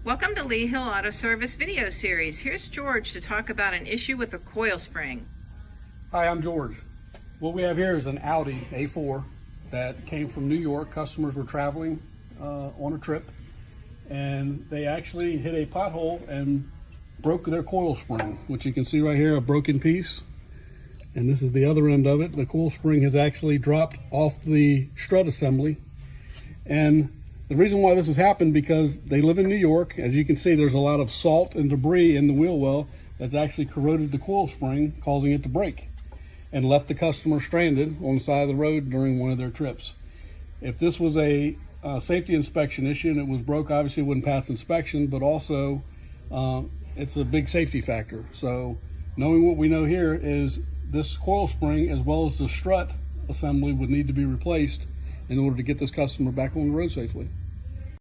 Welcome to Lee Hill Auto Service video series. Here's George to talk about an issue with a coil spring. Hi, I'm George. What we have here is an Audi A4 that came from New York. Customers were traveling on a trip and they actually hit a pothole and broke their coil spring, which you can see right here, a broken piece. And this is the other end of it. The coil spring has actually dropped off the strut assembly. And the reason why this has happened because they live in New York. As you can see, there's a lot of salt and debris in the wheel well that's actually corroded the coil spring, causing it to break and left the customer stranded on the side of the road during one of their trips. If this was a safety inspection issue and it was broke, obviously it wouldn't pass inspection, but also it's a big safety factor. So knowing what we know here is this coil spring as well as the strut assembly would need to be replaced in order to get this customer back on the road safely.